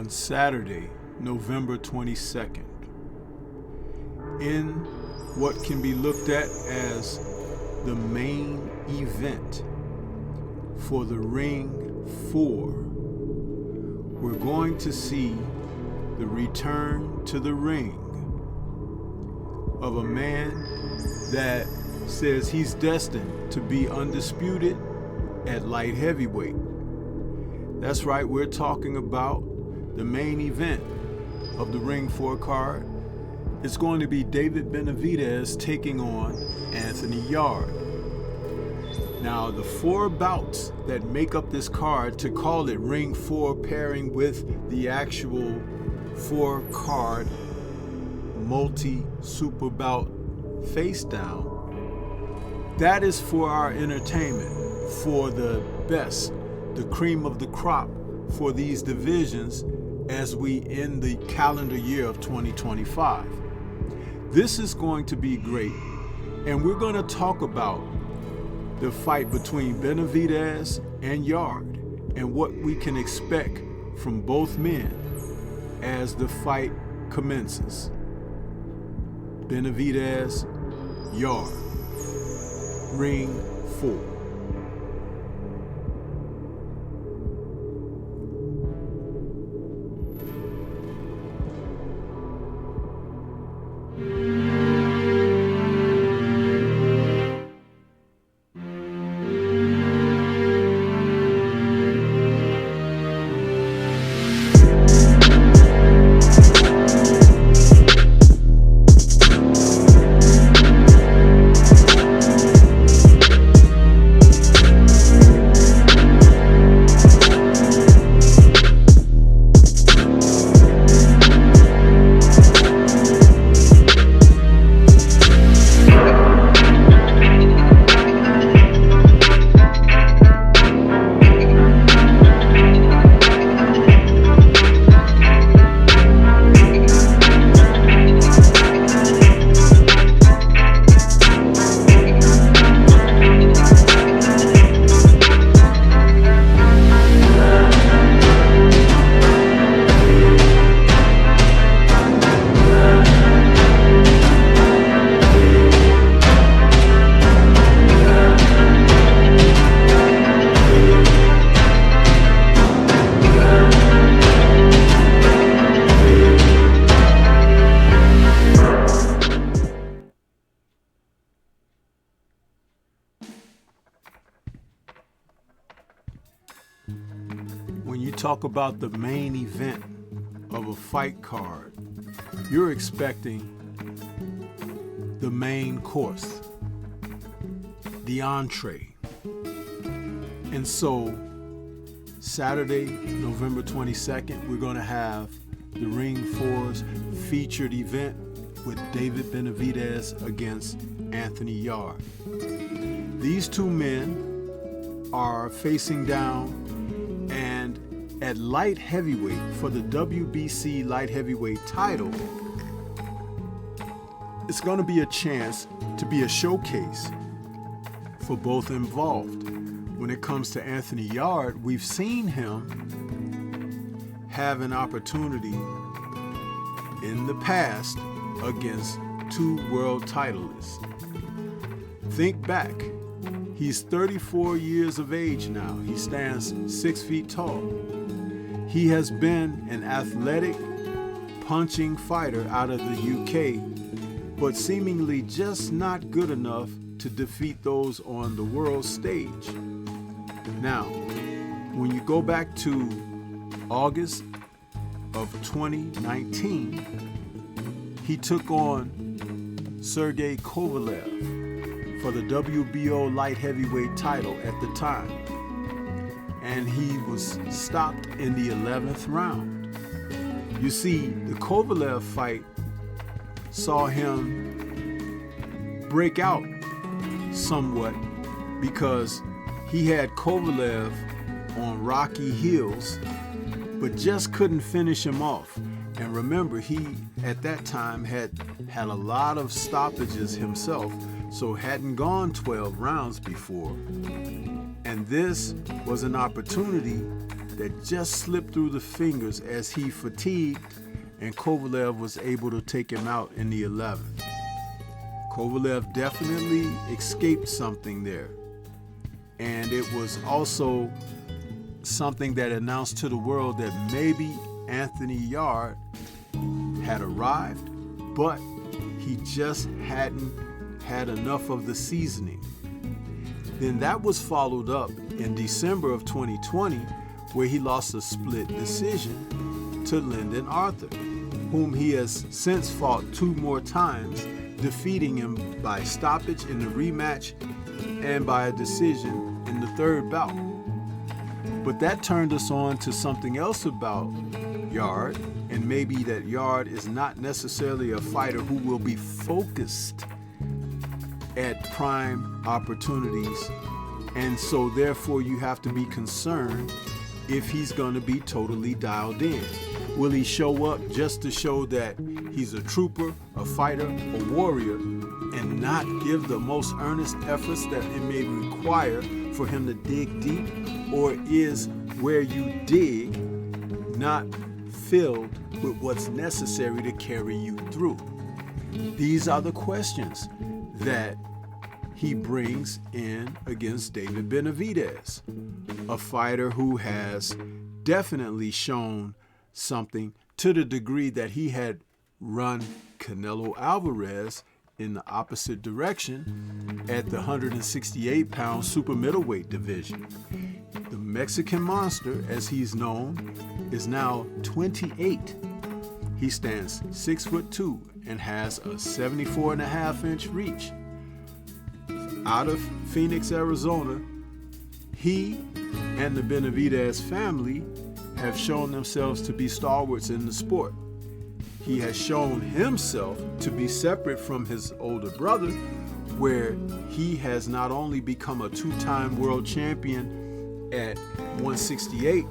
on Saturday, November 22nd, in what can be looked at as the main event for the Ring 4. We're going to see the return to the ring of a man that says he's destined to be undisputed at light heavyweight. That's right, we're talking about the main event of the Ring 4 card. It's going to be David Benavidez taking on Anthony Yarde. Now, the 4 bouts that make up this card, to call it Ring 4 pairing with the actual 4-card multi-super bout face down, that is for our entertainment, for the best, the cream of the crop for these divisions as we end the calendar year of 2025. This is going to be great, and we're going to talk about the fight between Benavidez and Yarde and what we can expect from both men as the fight commences. Benavidez, Yarde, Ring 4. When you talk about the main event of a fight card, you're expecting the main course, the entree. And so Saturday, November 22nd, we're going to have the Ring 4's featured event with David Benavidez against Anthony Yarde. These two men are facing down, and at light heavyweight for the WBC light heavyweight title, it's going to be a chance to be a showcase for both involved. When it comes to Anthony Yarde, we've seen him have an opportunity in the past against 2 world titleists. Think back. He's 34 years of age now. He stands 6 feet tall. He has been an athletic, punching fighter out of the UK, but seemingly just not good enough to defeat those on the world stage. Now, when you go back to August of 2019, he took on Sergey Kovalev for the WBO light heavyweight title at the time, and he was stopped in the 11th round. You see, the Kovalev fight saw him break out somewhat because he had Kovalev on rocky heels, but just couldn't finish him off. And remember, he at that time had a lot of stoppages himself, so hadn't gone 12 rounds before. And this was an opportunity that just slipped through the fingers as he fatigued, and Kovalev was able to take him out in the 11th. Kovalev definitely escaped something there. And it was also something that announced to the world that maybe Anthony Yarde had arrived, but he just hadn't had enough of the seasoning. Then that was followed up in December of 2020, where he lost a split decision to Lyndon Arthur, whom he has since fought 2 more times, defeating him by stoppage in the rematch and by a decision in the 3rd bout. But that turned us on to something else about Yarde, and maybe that Yarde is not necessarily a fighter who will be focused at prime opportunities, and so therefore you have to be concerned if he's going to be totally dialed in. Will he show up just to show that he's a trooper, a fighter, a warrior, and not give the most earnest efforts that it may require for him to dig deep? Or is where you dig not filled with what's necessary to carry you through? These are the questions that he brings in against David Benavidez, a fighter who has definitely shown something to the degree that he had run Canelo Alvarez in the opposite direction at the 168-pound super middleweight division. The Mexican Monster, as he's known, is now 28. He stands 6'2" and has a 74.5-inch reach. Out of Phoenix, Arizona, he and the Benavidez family have shown themselves to be stalwarts in the sport. He has shown himself to be separate from his older brother, where he has not only become a 2-time world champion at 168,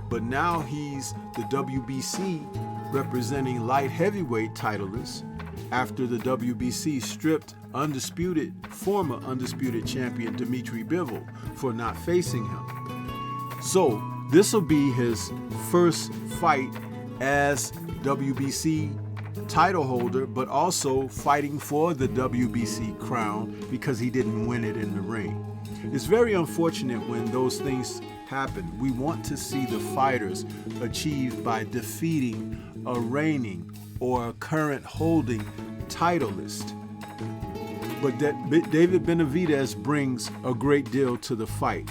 but now he's the WBC representing light heavyweight titleist after the WBC stripped former undisputed champion Dmitry Bivol for not facing him. So this will be his first fight as WBC title holder, but also fighting for the WBC crown because he didn't win it in the ring. It's very unfortunate when those things happen. We want to see the fighters achieved by defeating a reigning or a current holding titleist. But David Benavidez brings a great deal to the fight.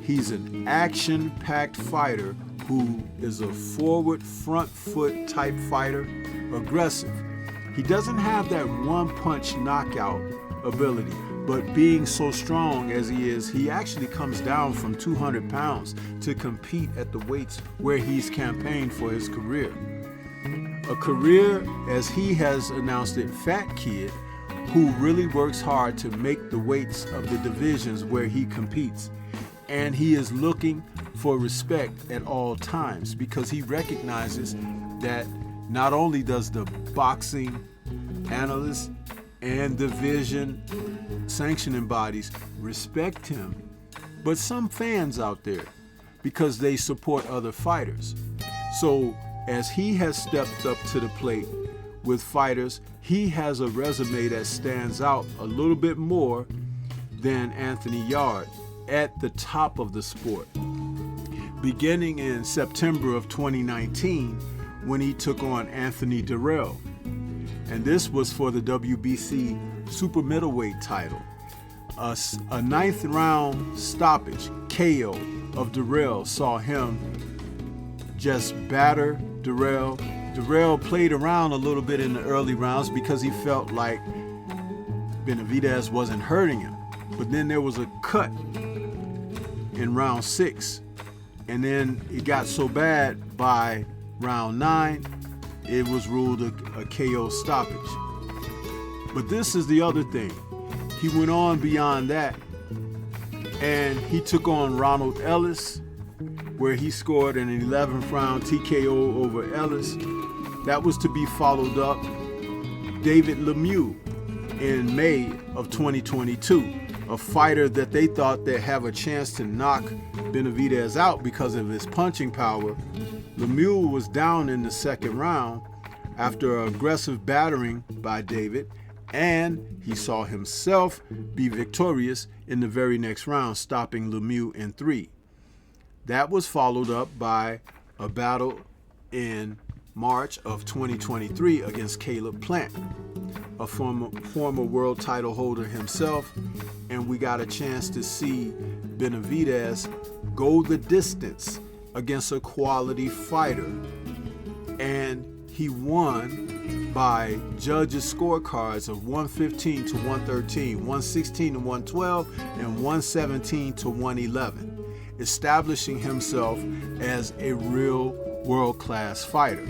He's an action-packed fighter who is a forward, front foot type fighter, aggressive. He doesn't have that one-punch knockout ability, but being so strong as he is, he actually comes down from 200 pounds to compete at the weights where he's campaigned for his career. A career, as he has announced it, fat kid, who really works hard to make the weights of the divisions where he competes. And he is looking for respect at all times because he recognizes that not only does the boxing analysts and division sanctioning bodies respect him, but some fans out there, because they support other fighters. So as he has stepped up to the plate with fighters, he has a resume that stands out a little bit more than Anthony Yarde at the top of the sport. Beginning in September of 2019, when he took on Anthony Dirrell. And this was for the WBC super middleweight title. A 9th round stoppage, KO of Dirrell, saw him just batter Dirrell. Dirrell played around a little bit in the early rounds because he felt like Benavidez wasn't hurting him. But then there was a cut in round 6. And then it got so bad by round 9, it was ruled a KO stoppage. But this is the other thing. He went on beyond that, and he took on Ronald Ellis, where he scored an 11th round TKO over Ellis. That was to be followed up David Lemieux in May of 2022. a fighter that they thought they'd have a chance to knock Benavidez out because of his punching power. Lemieux was down in the second round after an aggressive battering by David, and he saw himself be victorious in the very next round, stopping Lemieux in 3. That was followed up by a battle in March of 2023 against Caleb Plant, a former world title holder himself, and we got a chance to see Benavidez go the distance against a quality fighter, and he won by judges' scorecards of 115 to 113, 116 to 112, and 117 to 111, establishing himself as a real world-class fighter.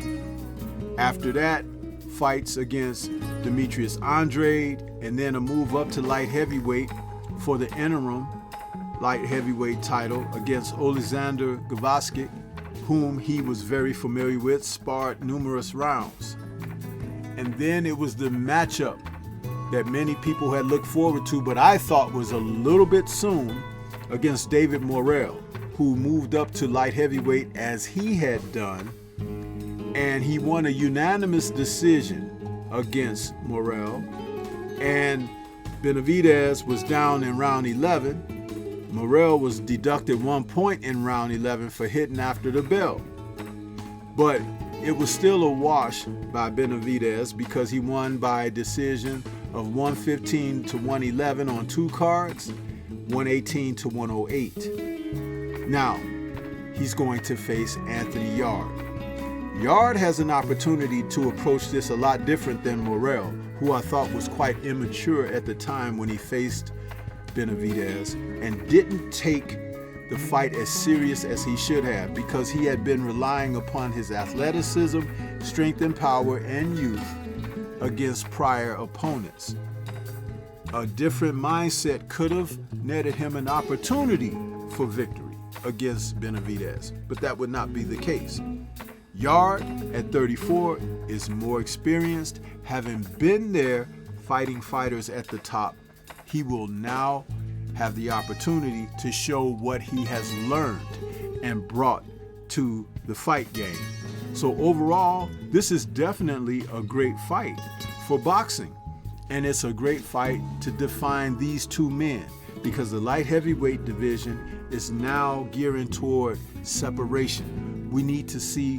After that, fights against Demetrius Andrade, and then a move up to light heavyweight for the interim light heavyweight title against Alexander Gavaskic, whom he was very familiar with, sparred numerous rounds. And then it was the matchup that many people had looked forward to, but I thought was a little bit soon, against David Morrell, who moved up to light heavyweight as he had done, and he won a unanimous decision against Morrell. And Benavidez was down in round 11. Morrell was deducted 1 point in round 11 for hitting after the bell. But it was still a wash by Benavidez because he won by a decision of 115 to 111 on 2 cards, 118 to 108. Now, he's going to face Anthony Yarde. Yarde has an opportunity to approach this a lot different than Morrell, who I thought was quite immature at the time when he faced Benavidez and didn't take the fight as serious as he should have, because he had been relying upon his athleticism, strength and power, and youth against prior opponents. A different mindset could have netted him an opportunity for victory against Benavidez, but that would not be the case. Yarde, at 34, is more experienced, having been there fighting fighters at the top. He will now have the opportunity to show what he has learned and brought to the fight game. So overall, this is definitely a great fight for boxing. And it's a great fight to define these two men, because the light heavyweight division is now gearing toward separation. We need to see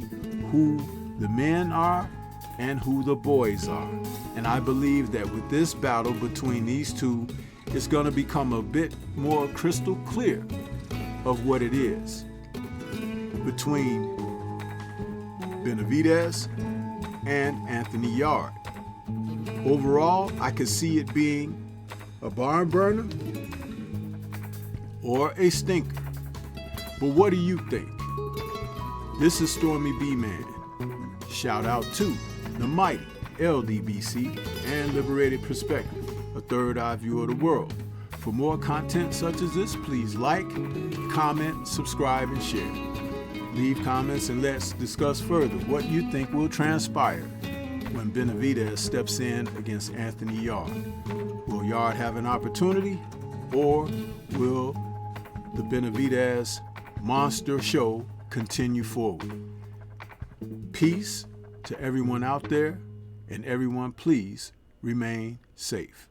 who the men are and who the boys are. And I believe that with this battle between these two, it's going to become a bit more crystal clear of what it is between Benavidez and Anthony Yarde. Overall, I could see it being a barn burner or a stinker. But what do you think? This is Stormy B Man. Shout out to the mighty LDBC and Liberated Perspective, a third eye view of the world. For more content such as this, please like, comment, subscribe, and share. Leave comments and let's discuss further what you think will transpire when Benavidez steps in against Anthony Yarde. Will Yarde have an opportunity, or will the Benavidez monster show continue forward? Peace to everyone out there, and everyone please remain safe.